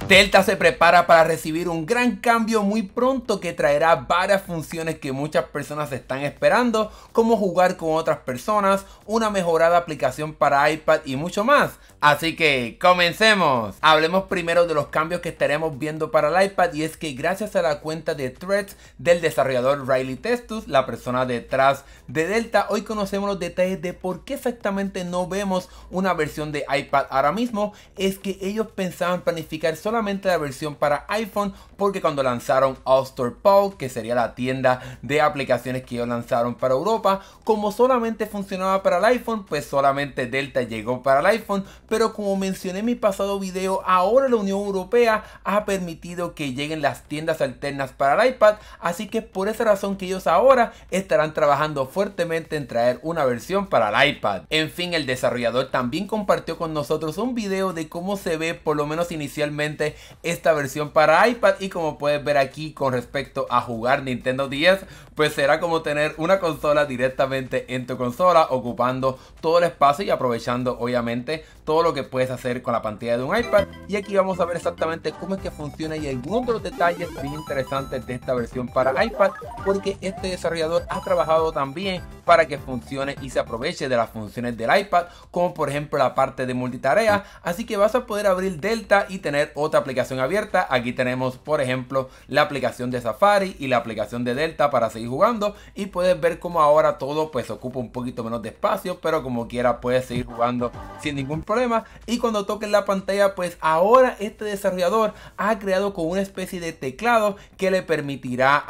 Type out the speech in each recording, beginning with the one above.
Delta se prepara para recibir un gran cambio muy pronto que traerá varias funciones que muchas personas están esperando, como jugar con otras personas, una mejorada aplicación para iPad y mucho más. Así que comencemos. Hablemos primero de los cambios que estaremos viendo para el iPad, y es que gracias a la cuenta de Threads del desarrollador Riley Testus, la persona detrás de Delta, hoy conocemos los detalles de por qué exactamente no vemos una versión de iPad ahora mismo. Es que ellos pensaban planificar solamente la versión para iPhone, porque cuando lanzaron All Store Pulse, que sería la tienda de aplicaciones que ellos lanzaron para Europa, como solamente funcionaba para el iPhone, pues solamente Delta llegó para el iPhone. Pero como mencioné en mi pasado video, ahora la Unión Europea ha permitido que lleguen las tiendas alternas para el iPad, así que por esa razón que ellos ahora estarán trabajando fuertemente en traer una versión para el iPad. En fin, el desarrollador también compartió con nosotros un video de cómo se ve, por lo menos inicialmente, esta versión para iPad, y como puedes ver aquí con respecto a jugar Nintendo DS, pues será como tener una consola directamente en tu consola, ocupando todo el espacio y aprovechando obviamente todo lo que puedes hacer con la pantalla de un iPad. Y aquí vamos a ver exactamente cómo es que funciona y algunos de los detalles bien interesantes de esta versión para iPad, porque este desarrollador ha trabajado también para que funcione y se aproveche de las funciones del iPad, como por ejemplo la parte de multitarea. Así que vas a poder abrir Delta y tener otra aplicación abierta. Aquí tenemos por ejemplo la aplicación de Safari y la aplicación de Delta para seguir jugando, y puedes ver como ahora todo pues ocupa un poquito menos de espacio, pero como quiera puedes seguir jugando sin ningún problema. Y cuando toques la pantalla, pues ahora este desarrollador ha creado con una especie de teclado que le permitirá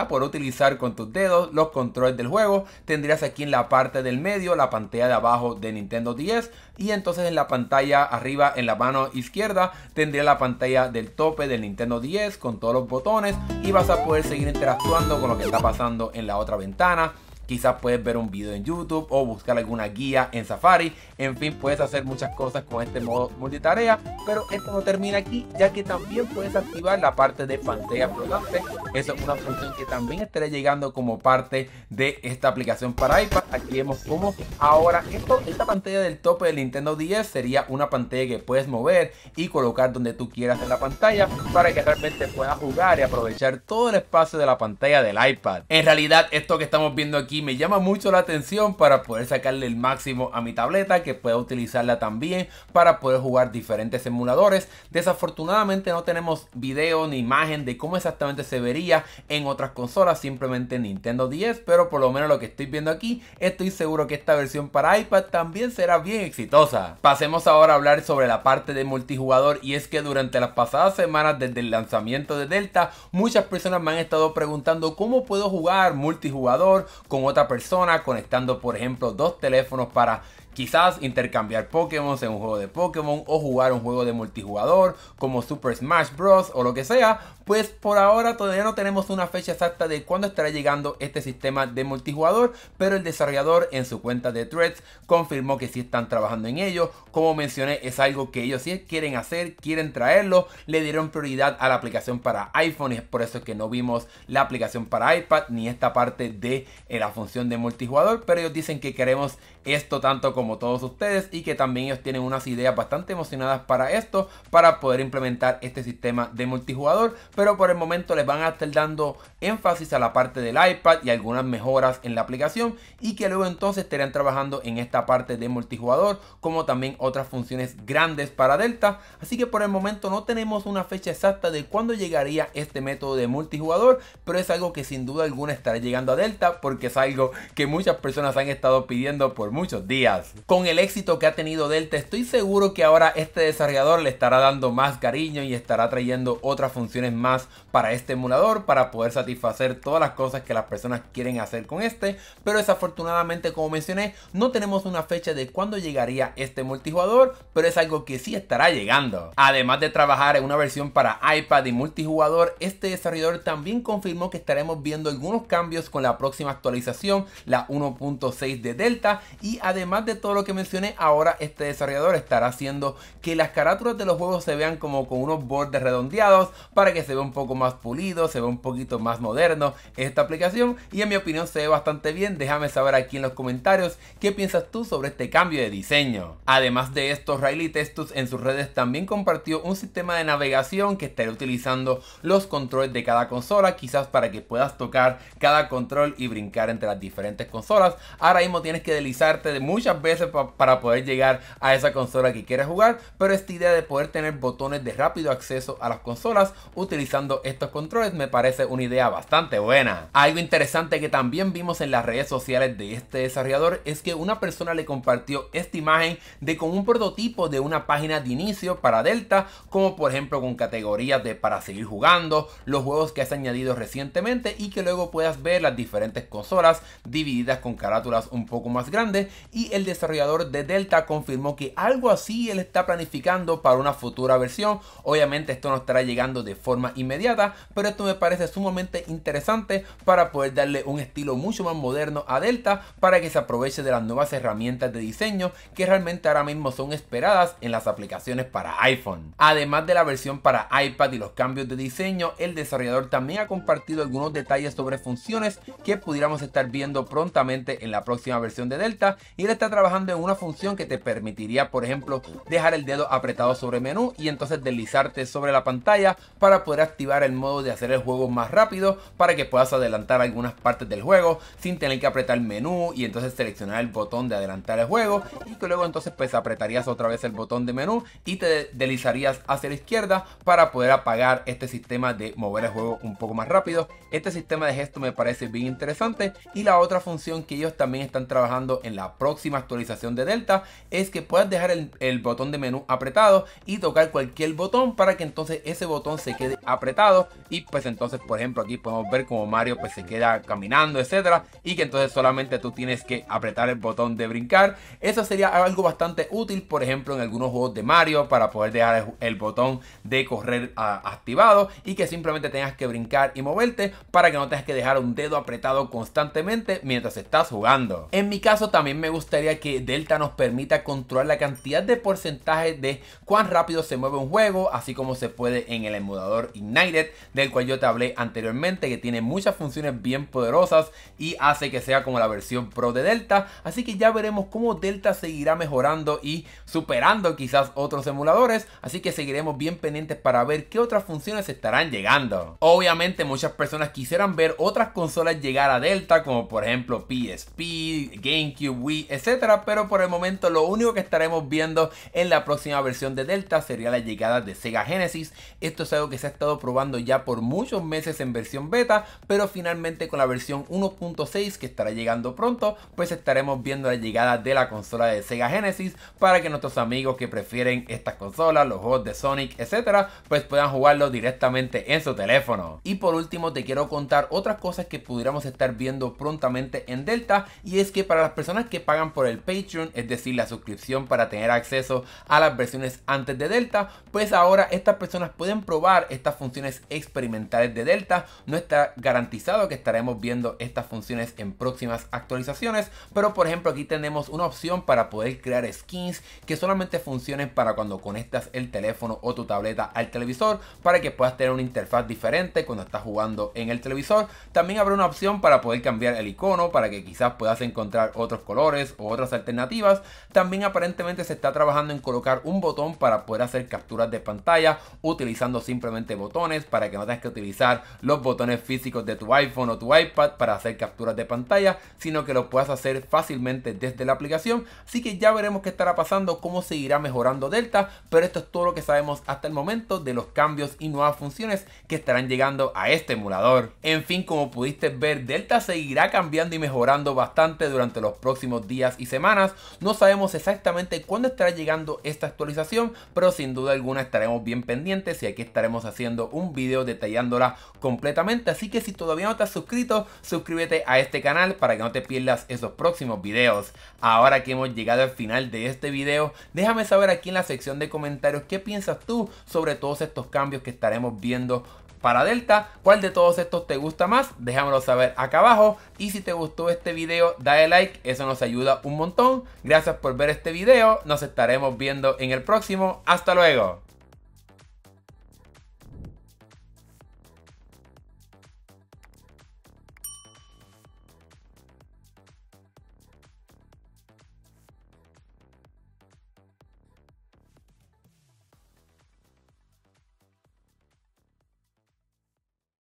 poder utilizar con tus dedos los controles del juego. Tendrías aquí en la parte del medio la pantalla de abajo de Nintendo DS, y entonces en la pantalla arriba en la mano izquierda tendría la pantalla del tope del Nintendo DS con todos los botones, y vas a poder seguir interactuando con lo que está pasando en la otra ventana. Quizás puedes ver un video en YouTube o buscar alguna guía en Safari. En fin, puedes hacer muchas cosas con este modo multitarea. Pero esto no termina aquí, ya que también puedes activar la parte de pantalla flotante. Eso es una función que también estará llegando como parte de esta aplicación para iPad. Aquí vemos cómo ahora esta pantalla del tope del Nintendo DS sería una pantalla que puedes mover y colocar donde tú quieras en la pantalla, para que realmente puedas jugar y aprovechar todo el espacio de la pantalla del iPad. En realidad, esto que estamos viendo aquí me llama mucho la atención para poder sacarle el máximo a mi tableta, que pueda utilizarla también para poder jugar diferentes emuladores. Desafortunadamente no tenemos video ni imagen de cómo exactamente se vería en otras consolas, simplemente Nintendo DS, pero por lo menos lo que estoy viendo aquí, estoy seguro que esta versión para iPad también será bien exitosa. Pasemos ahora a hablar sobre la parte de multijugador, y es que durante las pasadas semanas desde el lanzamiento de Delta, muchas personas me han estado preguntando cómo puedo jugar multijugador con otra persona, conectando por ejemplo dos teléfonos para quizás intercambiar Pokémon en un juego de Pokémon, o jugar un juego de multijugador como Super Smash Bros. O lo que sea. Pues por ahora todavía no tenemos una fecha exacta de cuándo estará llegando este sistema de multijugador, pero el desarrollador en su cuenta de Threads confirmó que sí están trabajando en ello. Como mencioné, es algo que ellos sí quieren hacer, quieren traerlo. Le dieron prioridad a la aplicación para iPhone, y es por eso que no vimos la aplicación para iPad ni esta parte de la función de multijugador, pero ellos dicen que queremos esto tanto como todos ustedes, y que también ellos tienen unas ideas bastante emocionadas para esto, para poder implementar este sistema de multijugador. Pero por el momento les van a estar dando énfasis a la parte del iPad y algunas mejoras en la aplicación, y que luego entonces estarían trabajando en esta parte de multijugador, como también otras funciones grandes para Delta. Así que por el momento no tenemos una fecha exacta de cuándo llegaría este método de multijugador, pero es algo que sin duda alguna estará llegando a Delta, porque es algo que muchas personas han estado pidiendo por muchos días. Con el éxito que ha tenido Delta, estoy seguro que ahora este desarrollador le estará dando más cariño y estará trayendo otras funciones más para este emulador, para poder satisfacer todas las cosas que las personas quieren hacer con este. Pero desafortunadamente, como mencioné, no tenemos una fecha de cuándo llegaría este multijugador, pero es algo que sí estará llegando. Además de trabajar en una versión para iPad y multijugador, este desarrollador también confirmó que estaremos viendo algunos cambios con la próxima actualización, la 1.6 de Delta. Y además de todo todo lo que mencioné, ahora este desarrollador estará haciendo que las carátulas de los juegos se vean como con unos bordes redondeados para que se vea un poco más pulido, se vea un poquito más moderno esta aplicación, y en mi opinión se ve bastante bien. Déjame saber aquí en los comentarios qué piensas tú sobre este cambio de diseño. Además de esto, Riley Testus en sus redes también compartió un sistema de navegación que estará utilizando los controles de cada consola, quizás para que puedas tocar cada control y brincar entre las diferentes consolas. Ahora mismo tienes que deslizarte de muchas veces para poder llegar a esa consola que quieres jugar, pero esta idea de poder tener botones de rápido acceso a las consolas utilizando estos controles me parece una idea bastante buena. Algo interesante que también vimos en las redes sociales de este desarrollador es que una persona le compartió esta imagen de como un prototipo de una página de inicio para Delta, como por ejemplo con categorías de para seguir jugando, los juegos que has añadido recientemente, y que luego puedas ver las diferentes consolas divididas con carátulas un poco más grandes. Y el desarrollador de Delta confirmó que algo así él está planificando para una futura versión. Obviamente esto no estará llegando de forma inmediata, pero esto me parece sumamente interesante para poder darle un estilo mucho más moderno a Delta, para que se aproveche de las nuevas herramientas de diseño que realmente ahora mismo son esperadas en las aplicaciones para iPhone. Además de la versión para iPad y los cambios de diseño, el desarrollador también ha compartido algunos detalles sobre funciones que pudiéramos estar viendo prontamente en la próxima versión de Delta, y él está trabajando en una función que te permitiría, por ejemplo, dejar el dedo apretado sobre el menú y entonces deslizarte sobre la pantalla para poder activar el modo de hacer el juego más rápido, para que puedas adelantar algunas partes del juego sin tener que apretar el menú y entonces seleccionar el botón de adelantar el juego, y que luego entonces pues apretarías otra vez el botón de menú y te deslizarías hacia la izquierda para poder apagar este sistema de mover el juego un poco más rápido. Este sistema de gesto me parece bien interesante. Y la otra función que ellos también están trabajando en la próxima actualización de Delta es que puedas dejar el botón de menú apretado y tocar cualquier botón para que entonces ese botón se quede apretado, y pues entonces por ejemplo aquí podemos ver como Mario pues se queda caminando, etcétera, y que entonces solamente tú tienes que apretar el botón de brincar. Eso sería algo bastante útil, por ejemplo en algunos juegos de Mario, para poder dejar el botón de correr activado y que simplemente tengas que brincar y moverte, para que no tengas que dejar un dedo apretado constantemente mientras estás jugando. En mi caso también me gustaría que Delta nos permita controlar la cantidad de porcentaje de cuán rápido se mueve un juego, así como se puede en el emulador Ignited, del cual yo te hablé anteriormente, que tiene muchas funciones bien poderosas y hace que sea como la versión Pro de Delta. Así que ya veremos cómo Delta seguirá mejorando y superando quizás otros emuladores, así que seguiremos bien pendientes para ver qué otras funciones estarán llegando. Obviamente muchas personas quisieran ver otras consolas llegar a Delta, como por ejemplo PSP, GameCube, Wii, etcétera, pero por el momento lo único que estaremos viendo en la próxima versión de Delta sería la llegada de Sega Genesis. Esto es algo que se ha estado probando ya por muchos meses en versión beta, pero finalmente con la versión 1.6 que estará llegando pronto, pues estaremos viendo la llegada de la consola de Sega Genesis, para que nuestros amigos que prefieren estas consolas, los juegos de Sonic, etcétera, pues puedan jugarlo directamente en su teléfono. Y por último te quiero contar otras cosas que pudiéramos estar viendo prontamente en Delta, y es que para las personas que pagan por el Patreon, es decir la suscripción para tener acceso a las versiones antes de Delta, pues ahora estas personas pueden probar estas funciones experimentales de Delta. No está garantizado que estaremos viendo estas funciones en próximas actualizaciones, pero por ejemplo aquí tenemos una opción para poder crear skins que solamente funcionen para cuando conectas el teléfono o tu tableta al televisor, para que puedas tener una interfaz diferente cuando estás jugando en el televisor. También habrá una opción para poder cambiar el icono, para que quizás puedas encontrar otros colores o otras alternativas. También aparentemente se está trabajando en colocar un botón para poder hacer capturas de pantalla utilizando simplemente botones, para que no tengas que utilizar los botones físicos de tu iPhone o tu iPad para hacer capturas de pantalla, sino que lo puedas hacer fácilmente desde la aplicación. Así que ya veremos qué estará pasando, cómo seguirá mejorando Delta, pero esto es todo lo que sabemos hasta el momento de los cambios y nuevas funciones que estarán llegando a este emulador. En fin, como pudiste ver, Delta seguirá cambiando y mejorando bastante durante los próximos días y semanas. No sabemos exactamente cuándo estará llegando esta actualización, pero sin duda alguna estaremos bien pendientes, y aquí estaremos haciendo un video detallándola completamente. Así que si todavía no te has suscrito, suscríbete a este canal para que no te pierdas esos próximos videos. Ahora que hemos llegado al final de este video, déjame saber aquí en la sección de comentarios qué piensas tú sobre todos estos cambios que estaremos viendo para Delta. ¿Cuál de todos estos te gusta más? Déjamelo saber acá abajo. Y si te gustó este video, dale like, eso nos ayuda un montón. Gracias por ver este video, nos estaremos viendo en el próximo. Hasta luego.